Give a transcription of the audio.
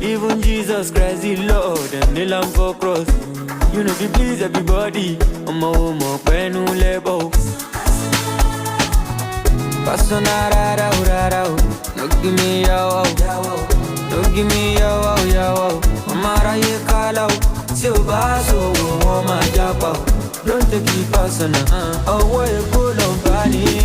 Even Jesus Christ, the Lord, and the Lamb for cross. You know, if you please everybody, I'm a woman, when you label. Passonara, no give me yo, no give me yo, Amara ye call Silvaso, oh my japa, don't take it personal, oh, what you pull on body.